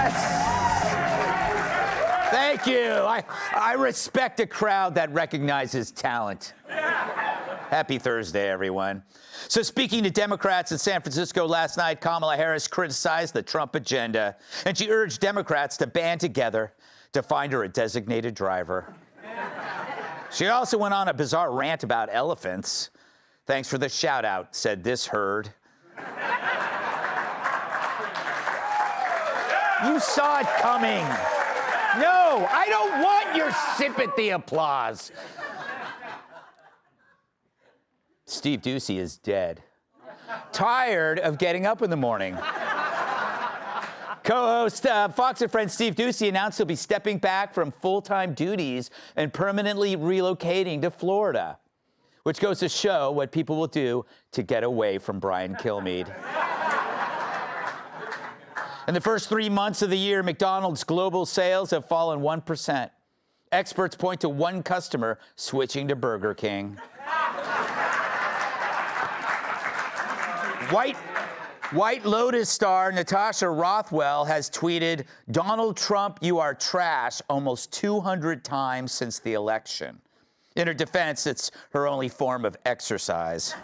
Yes! Thank you. I respect a crowd that recognizes talent. Happy Thursday, everyone. So speaking to Democrats in San Francisco last night, Kamala Harris criticized the Trump agenda, and she urged Democrats to band together to find her a designated driver. She also went on a bizarre rant about elephants. Thanks for the shout out, said this herd. You saw it coming. No, I don't want your sympathy applause. Steve Doocy is dead. Tired of getting up in the morning. Co-host Fox and Friends Steve Doocy announced he'll be stepping back from full-time duties and permanently relocating to Florida, which goes to show what people will do to get away from Brian Kilmeade. In the first 3 months of the year, McDonald's global sales have fallen 1%. Experts point to one customer switching to Burger King. White Lotus star Natasha Rothwell has tweeted, "Donald Trump, you are trash," almost 200 times since the election. In her defense, it's her only form of exercise.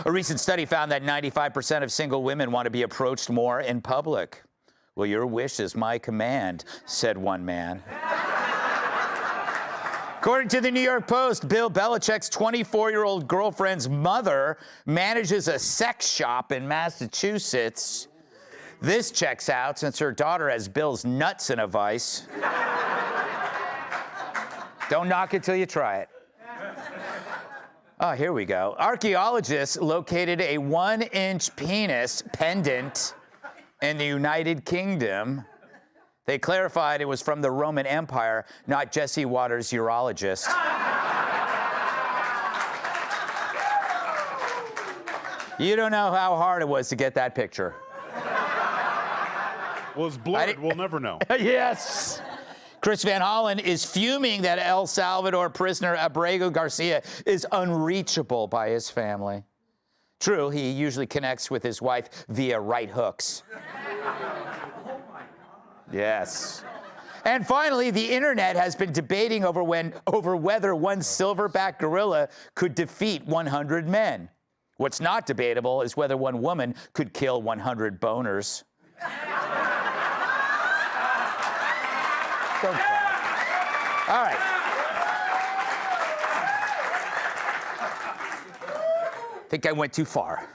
A recent study found that 95% of single women want to be approached more in public. "Well, your wish is my command," said one man. According to the New York Post, Bill Belichick's 24-year-old girlfriend's mother manages a sex shop in Massachusetts. This checks out since her daughter has Bill's nuts in a vice. Don't knock it till you try it. Oh, here we go. Archaeologists located a 1-inch penis pendant in the United Kingdom. They clarified it was from the Roman Empire, not Jesse Waters' urologist. You don't know how hard it was to get that picture. Well, it's blurred. We'll never know. Yes. Chris Van Hollen is fuming that El Salvador prisoner Abrego Garcia is unreachable by his family. True, he usually connects with his wife via right hooks. Yes. And finally, the internet has been debating over whether one silverback gorilla could defeat 100 men. What's not debatable is whether one woman could kill 100 boners. Don't cry. All right. I think I went too far.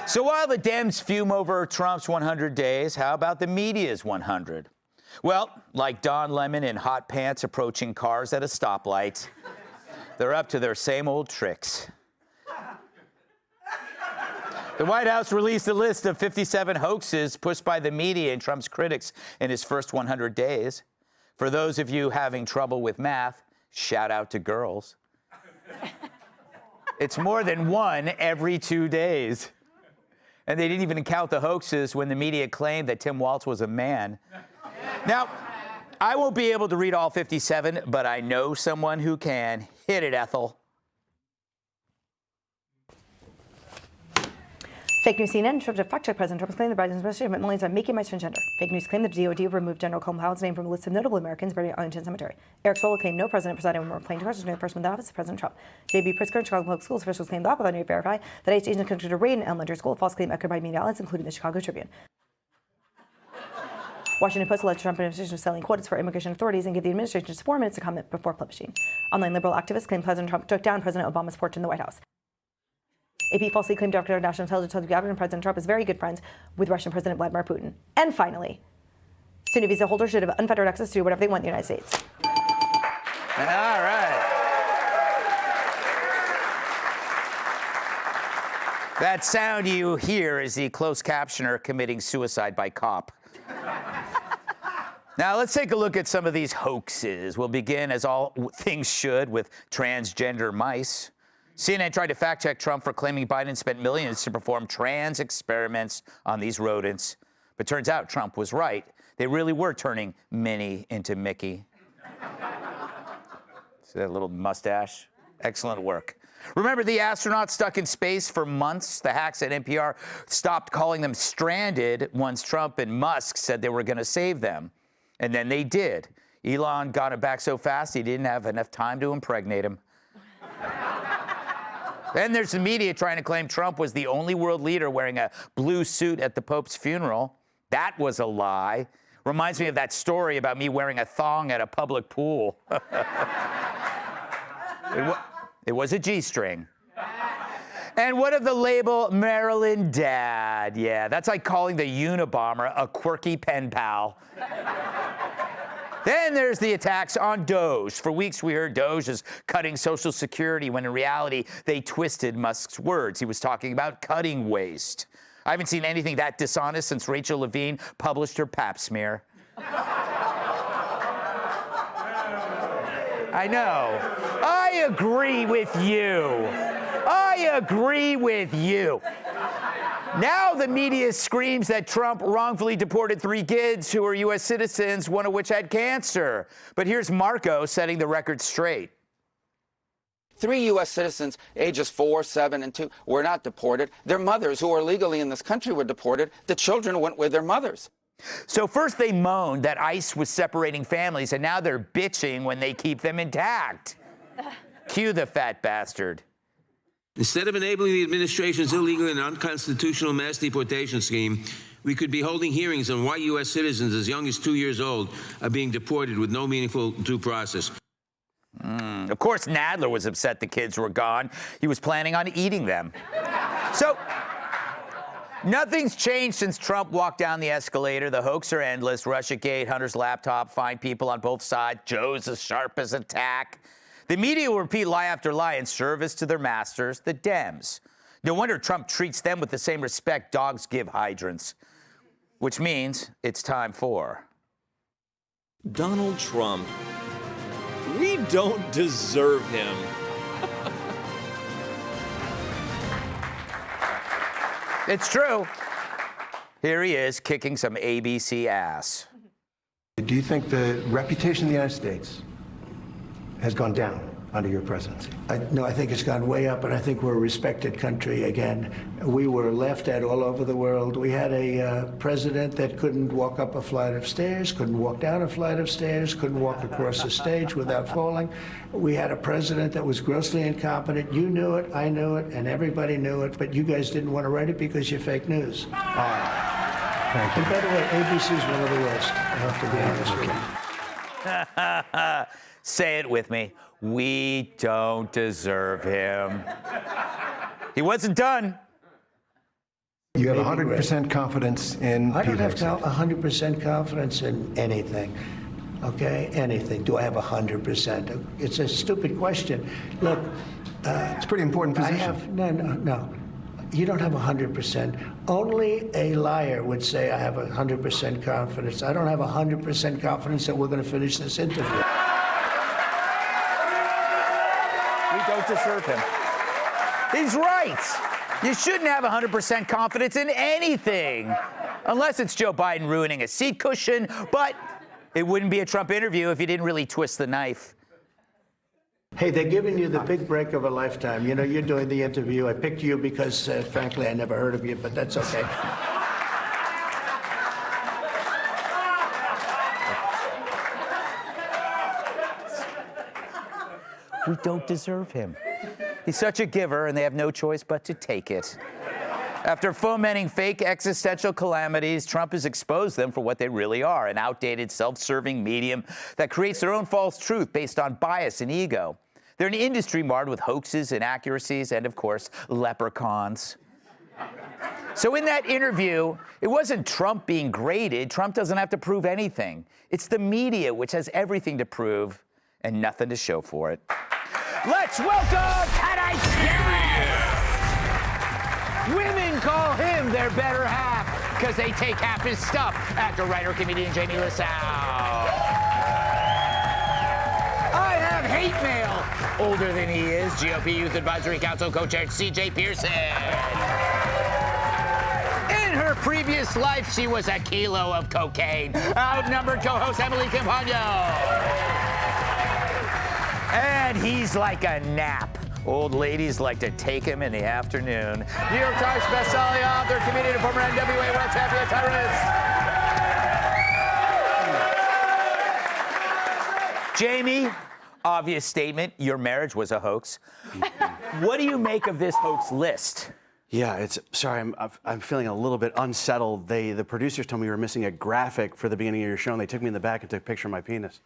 So while the Dems fume over Trump's 100 days, how about the media's 100? Well, like Don Lemon in hot pants approaching cars at a stoplight, they're up to their same old tricks. The White House released a list of 57 hoaxes pushed by the media and Trump's critics in his first 100 days. For those of you having trouble with math, shout out to girls. It's more than one every 2 days. And they didn't even count the hoaxes when the media claimed that Tim Walz was a man. Now, I won't be able to read all 57, but I know someone who can. Hit it, Ethel. Fake news CNN interrupted fact-check President Trump's claim the Biden's administration meant millions on making my transgender. Fake news claimed the DOD removed General Colin Powell's name from a list of notable Americans buried at Arlington Cemetery. Eric Swalwell claimed no president presided over more plane crashes during the first month in office of President Trump. J.B. Pritzker and Chicago Public Schools officials claimed the opposite to verify that ICE agents conducted a raid in elementary school, a false claim echoed by media outlets, including the Chicago Tribune. Washington Post alleged Trump administration was selling quotas for immigration authorities and gave the administration just 4 minutes to comment before publishing. Online liberal activists claimed President Trump took down President Obama's portrait in the White House. AP falsely claimed Director of National Intelligence told Gavin and President Trump is very good friends with Russian President Vladimir Putin. And finally, student visa holders should have unfettered access to do whatever they want in the United States. All right. That sound you hear is the closed captioner committing suicide by cop. Now, let's take a look at some of these hoaxes. We'll begin, as all things should, with transgender mice. CNN tried to fact-check Trump for claiming Biden spent millions to perform trans experiments on these rodents. But turns out Trump was right. They really were turning Minnie into Mickey. See that little mustache? Excellent work. Remember the astronauts stuck in space for months? The hacks at NPR stopped calling them stranded once Trump and Musk said they were going to save them. And then they did. Elon got it back so fast he didn't have enough time to impregnate him. Then there's the media trying to claim Trump was the only world leader wearing a blue suit at the Pope's funeral. That was a lie. Reminds me of that story about me wearing a thong at a public pool. It was a G-string. And what of the label Maryland Dad? Yeah, that's like calling the Unabomber a quirky pen pal. Then there's the attacks on Doge. For weeks we heard Doge is cutting Social Security when in reality they twisted Musk's words. He was talking about cutting waste. I haven't seen anything that dishonest since Rachel Levine published her pap smear. I know. I agree with you. I agree with you. Now the media screams that Trump wrongfully deported 3 kids who are U.S. citizens, one of which had cancer. But here's Marco setting the record straight. 3 U.S. citizens, ages 4, 7, and 2, were not deported. Their mothers, who are legally in this country, were deported. The children went with their mothers. So first they moaned that ICE was separating families, and now they're bitching when they keep them intact. Cue the fat bastard. Instead of enabling the administration's illegal and unconstitutional mass deportation scheme, we could be holding hearings on why U.S. citizens as young as 2 years old are being deported with no meaningful due process. Of course, Nadler was upset the kids were gone. He was planning on eating them. So, nothing's changed since Trump walked down the escalator. The hoax are endless. Russiagate, Hunter's laptop, find people on both sides. Joe's as sharp as a tack. The media will repeat lie after lie in service to their masters, the Dems. No wonder Trump treats them with the same respect dogs give hydrants. Which means it's time for... Donald Trump. We don't deserve him. It's true. Here he is, kicking some ABC ass. Do you think the reputation of the United States has gone down under your presidency? No, I think it's gone way up, and I think we're a respected country again. We were laughed at all over the world. We had a president that couldn't walk up a flight of stairs, couldn't walk down a flight of stairs, couldn't walk across the stage without falling. We had a president that was grossly incompetent. You knew it, I knew it, and everybody knew it, but you guys didn't want to write it because you're fake news. Thank you. And by the way, ABC is one of the worst, I have to be honest with you. Say it with me. We don't deserve him. He wasn't done. You have 100% confidence in I don't Peter have himself. 100% confidence in anything, okay? Anything. Do I have 100%? It's a stupid question. Look, It's a pretty important position. No. You don't have 100%. Only a liar would say I have 100% confidence. I don't have 100% confidence that we're going to finish this interview. We don't deserve him. He's right. You shouldn't have 100% confidence in anything. Unless it's Joe Biden ruining a seat cushion, but it wouldn't be a Trump interview if he didn't really twist the knife. Hey, they're giving you the big break of a lifetime. You know, you're doing the interview. I picked you because, frankly, I never heard of you, but that's okay. We don't deserve him. He's such a giver, and they have no choice but to take it. After fomenting fake existential calamities, Trump has exposed them for what they really are, an outdated, self-serving medium that creates their own false truth based on bias and ego. They're an industry marred with hoaxes, inaccuracies, and, of course, leprechauns. So in that interview, it wasn't Trump being graded. Trump doesn't have to prove anything. It's the media which has everything to prove and nothing to show for it. Let's welcome tonight's guest! Women call him their better half because they take half his stuff. Actor, writer, comedian Jamie Lissow. I have hate mail. Older than he is, GOP Youth Advisory Council co-chair C.J. Pearson. In her previous life, she was a kilo of cocaine. Outnumbered co-host Emily Campagno. And he's like a nap. Old ladies like to take him in the afternoon. New York Times bestselling author, comedian, and former NWA world champion, Tyrus. Jamie, obvious statement, your marriage was a hoax. What do you make of this hoax list? Yeah, sorry, I'm feeling a little bit unsettled. The producers told me we were missing a graphic for the beginning of your show, and they took me in the back and took a picture of my penis.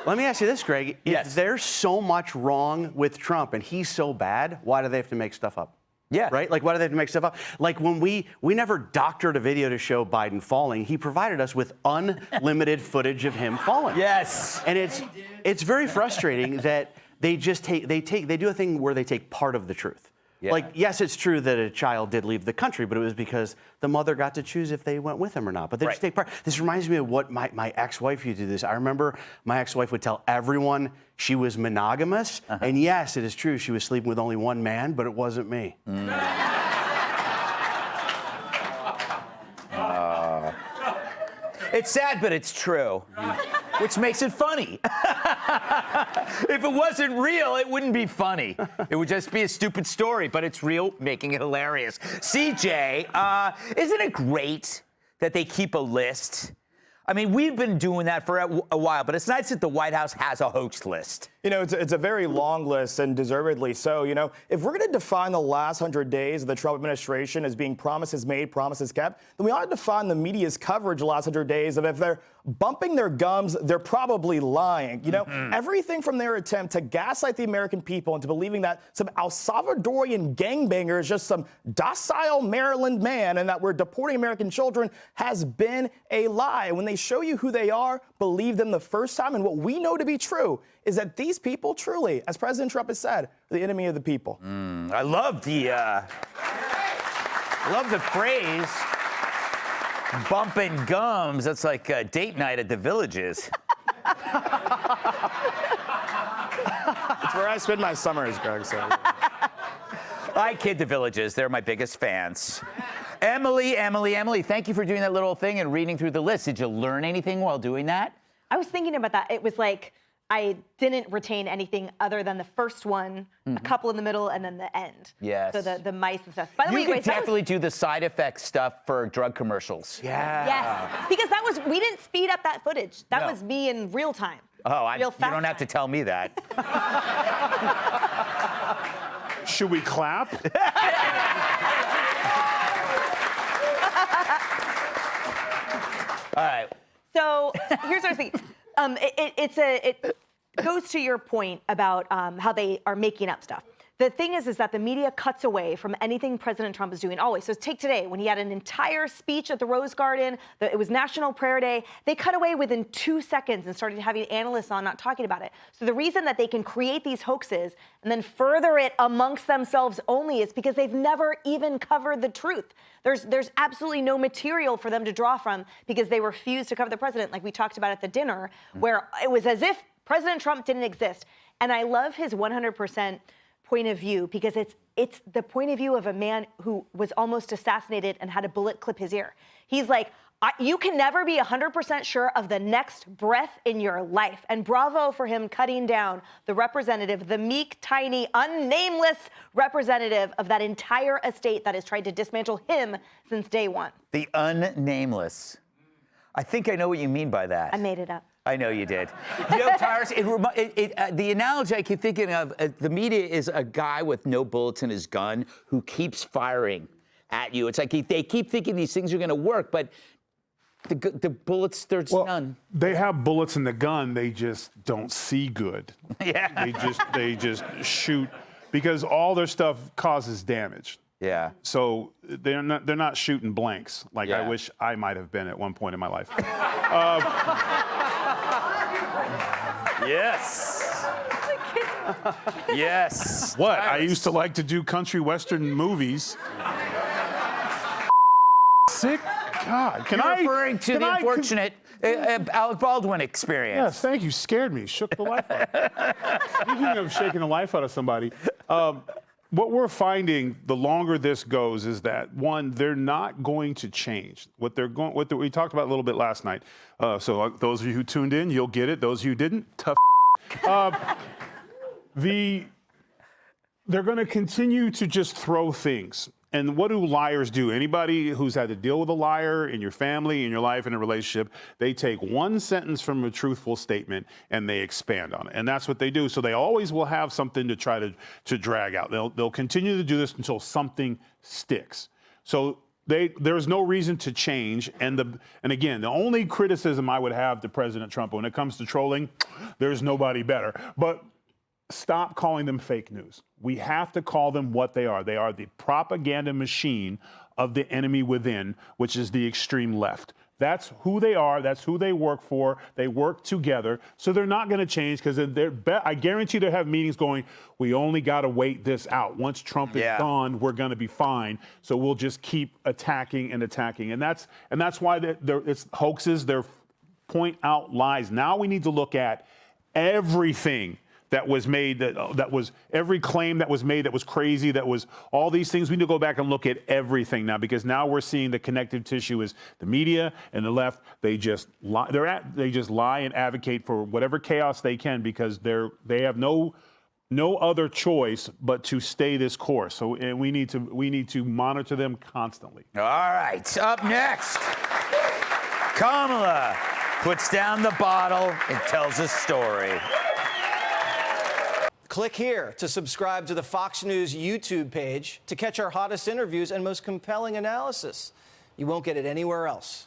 Let me ask you this, Greg. Yes. If there's so much wrong with Trump and he's so bad, why do they have to make stuff up? Yeah. Right? Like, why do they have to make stuff up? Like, when we never doctored a video to show Biden falling, he provided us with unlimited footage of him falling. Yes. And it's very frustrating that they just do a thing where they take part of the truth. Yeah. Like, yes, it's true that a child did leave the country, but it was because the mother got to choose if they went with him or not. But they just take part. This reminds me of what my ex-wife used to do this. I remember my ex-wife would tell everyone she was monogamous. And yes, it is true, she was sleeping with only one man, but it wasn't me. It's sad, but it's true, which makes it funny. If it wasn't real, it wouldn't be funny. It would just be a stupid story, but it's real, making it hilarious. CJ, isn't it great that they keep a list? I mean, we've been doing that for a while, but it's nice that the White House has a hoax list. You know, it's a very long list, and deservedly so. You know, if we're going to define the last 100 days of the Trump administration as being promises made, promises kept, then we ought to define the media's coverage the last 100 days of if they're bumping their gums, they're probably lying. You know, everything from their attempt to gaslight the American people into believing that some El Salvadorian gangbanger is just some docile Maryland man and that we're deporting American children has been a lie. When they show you who they are, believe them the first time. And what we know to be true is that these people truly, as President Trump has said, are the enemy of the people. I love the phrase, bumping gums. That's like a date night at the Villages. It's where I spend my summers, Greg. So. I kid the Villages. They're my biggest fans. Emily, thank you for doing that little thing and reading through the list. Did you learn anything while doing that? I was thinking about that. It was like I didn't retain anything other than the first one, a couple in the middle, and then the end. Yes. So the mice and stuff. By the way, You could wait, that was- definitely do the side effect stuff for drug commercials. Yeah. Yes, because we didn't speed up that footage. That No. was me in real time. Oh, Real you fast don't have to time. tell me that. Should we clap? All right. So here's what I think. It goes to your point about how they are making up stuff. The thing is that the media cuts away from anything President Trump is doing always. So take today, when he had an entire speech at the Rose Garden, it was National Prayer Day, they cut away within 2 seconds and started having analysts on not talking about it. So the reason that they can create these hoaxes and then further it amongst themselves only is because they've never even covered the truth. There's absolutely no material for them to draw from because they refuse to cover the president, like we talked about at the dinner, where it was as if President Trump didn't exist. And I love his 100% point of view because it's the point of view of a man who was almost assassinated and had a bullet clip his ear. He's like, you can never be 100% sure of the next breath in your life. And bravo for him cutting down the representative, the meek, tiny, unnameless representative of that entire estate that has tried to dismantle him since day one. The unnameless. I think I know what you mean by that. I made it up. I know you did. You know, Tyrus, the analogy I keep thinking of, the media is a guy with no bullets in his gun who keeps firing at you. It's like they keep thinking these things are going to work, but the bullets, there's none. They have bullets in the gun, they just don't see good. Yeah. They just shoot because all their stuff causes damage. Yeah. So they're not shooting blanks like I Yeah. wish I might have been at one point in my life. Yes. Yes. What? I Tyrus. used to like to do country western movies. Sick? God. Can You're I? referring to can the I- unfortunate Alec Baldwin experience. Yes, thank you. Scared me. Shook the life out. Speaking of shaking the life out of somebody, what we're finding the longer this goes is that, one, they're not going to change. We talked about a little bit last night. So those of you who tuned in, you'll get it. Those of you who didn't, tough. They're going to continue to just throw things. And what do liars do? Anybody who's had to deal with a liar in your family, in your life, in a relationship, they take one sentence from a truthful statement and they expand on it. And that's what they do. So they always will have something to try to drag out. They'll continue to do this until something sticks. So there's no reason to change. And again, the only criticism I would have to President Trump when it comes to trolling, there's nobody better. But stop calling them fake news. We have to call them what they are. They are the propaganda machine of the enemy within, which is the extreme left. That's who they are. That's who they work for. They work together. So they're not going to change because I guarantee they have meetings going, we only got to wait this out. Once Trump is gone, we're going to be fine. So we'll just keep attacking and attacking. And that's why it's hoaxes. They're point out lies. Now we need to look at everything that was made, that was every claim that was made that was crazy, that was all these things. We need to go back and look at everything now, because now we're seeing the connective tissue is the media and the left. They just lie. They just lie and advocate for whatever chaos they can, because they have no other choice but to stay this course. So and we need to monitor them constantly. All right, up next, Kamala puts down the bottle and tells a story. Click here to subscribe to the Fox News YouTube page to catch our hottest interviews and most compelling analysis. You won't get it anywhere else.